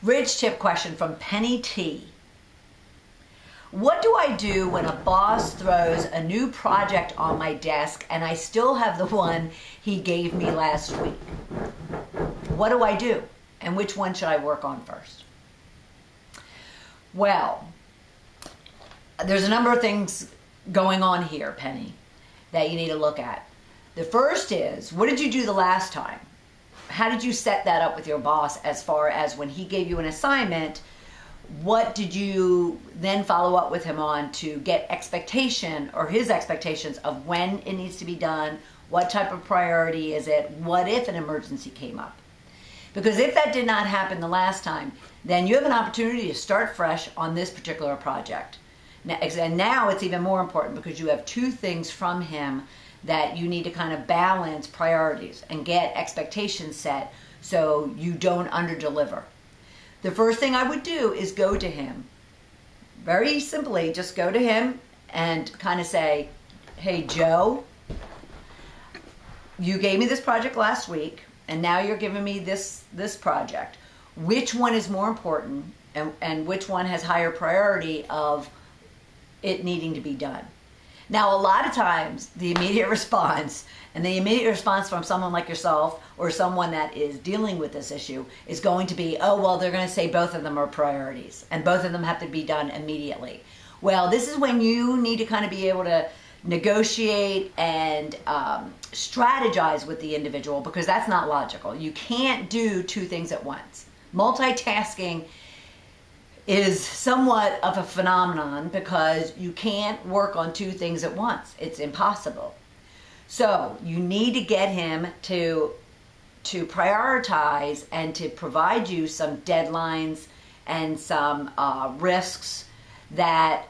Rich tip question from Penny T. What do I do when a boss throws a new project on my desk and I still have the one he gave me last week? What do I do? And which one should I work on first? Well, there's a number of things going on here, Penny, that you need to look at. The first is, what did you do the last time? How did you set that up with your boss as far as when he gave you an assignment? What did you then follow up with him on to get expectation or his expectations of when it needs to be done? What type of priority is it? What if an emergency came up? Because if that did not happen the last time, then you have an opportunity to start fresh on this particular project. And now it's even more important because you have two things from him that you need to kind of balance priorities and get expectations set so you don't underdeliver. The first thing I would do is go to him. Very simply, just go to him and kind of say, hey, Joe, you gave me this project last week, and now you're giving me this project. Which one is more important, and which one has higher priority of it needing to be done? Now, a lot of times, the immediate response from someone like yourself or someone that is dealing with this issue is going to be, oh, well, they're going to say both of them are priorities and both of them have to be done immediately. Well, this is when you need to kind of be able to negotiate and strategize with the individual, because that's not logical. You can't do two things at once. Multitasking is somewhat of a phenomenon because you can't work on two things at once. It's impossible. So you need to get him to prioritize and to provide you some deadlines and some risks that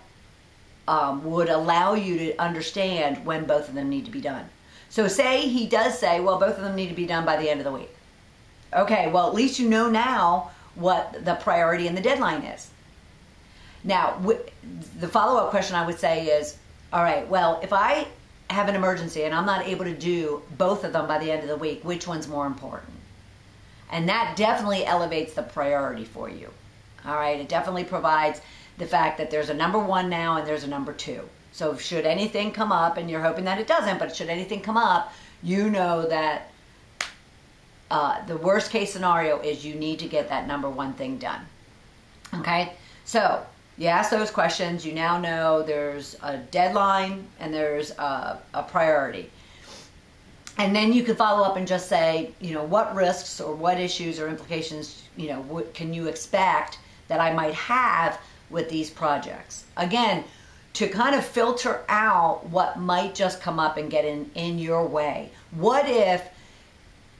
would allow you to understand when both of them need to be done. So say he does say, well, both of them need to be done by the end of the week. Okay, well, at least you know now what the priority and the deadline is. Now, the follow-up question I would say is, all right, well, if I have an emergency and I'm not able to do both of them by the end of the week, which one's more important? And that definitely elevates the priority for you. All right, it definitely provides the fact that there's a number one now and there's a number two. So should anything come up, and you're hoping that it doesn't, but should anything come up, you know that the worst case scenario is you need to get that number one thing done. Okay, so you ask those questions, you now know there's a deadline and there's a priority. And then you can follow up and just say, what risks or what issues or implications, what can you expect that I might have with these projects? Again, to kind of filter out what might just come up and get in your way. What if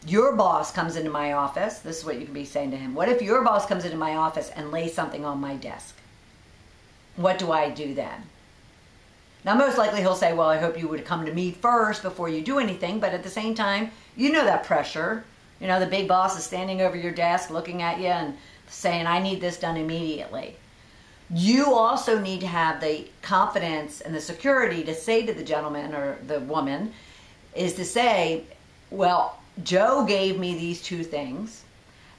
your boss comes into my office? This is what you can be saying to him. What if your boss comes into my office and lays something on my desk? What do I do then? Now, most likely he'll say, well, I hope you would come to me first before you do anything. But at the same time, that pressure. The big boss is standing over your desk looking at you and saying, I need this done immediately. You also need to have the confidence and the security to say to the gentleman or the woman, is to say, well, Joe gave me these two things,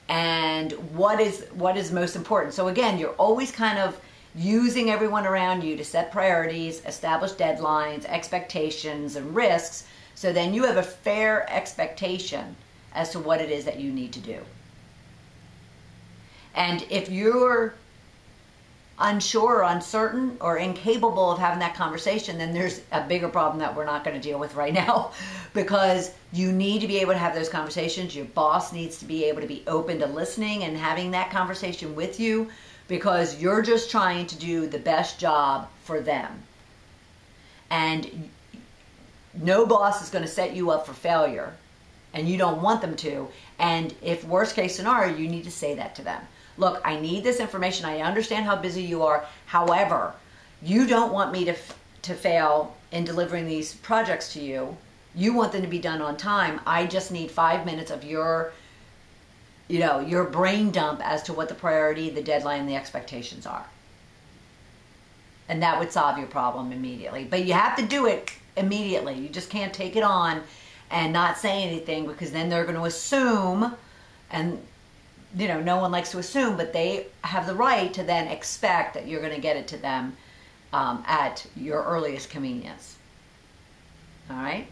and what is most important? So again, you're always kind of using everyone around you to set priorities, establish deadlines, expectations, and risks, so then you have a fair expectation as to what it is that you need to do. And if you're unsure or uncertain or incapable of having that conversation, then there's a bigger problem that we're not going to deal with right now, because you need to be able to have those conversations. Your boss needs to be able to be open to listening and having that conversation with you, because you're just trying to do the best job for them. And no boss is going to set you up for failure, and you don't want them to. And if worst case scenario, you need to say that to them. Look, I need this information. I understand how busy you are. However, you don't want me to fail in delivering these projects to you. You want them to be done on time. I just need 5 minutes of your brain dump as to what the priority, the deadline, and the expectations are. And that would solve your problem immediately. But you have to do it immediately. You just can't take it on and not say anything, because then they're going to assume, and no one likes to assume, but they have the right to then expect that you're going to get it to them at your earliest convenience. All right?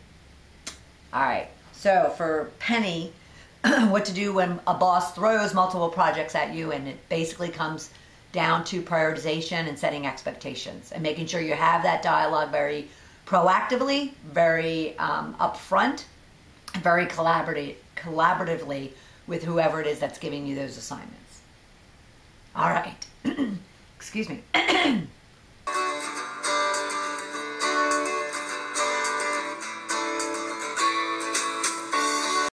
All right. So for Penny, what to do when a boss throws multiple projects at you, and it basically comes down to prioritization and setting expectations and making sure you have that dialogue very proactively, very upfront, very collaboratively with whoever it is that's giving you those assignments. All right. Excuse me.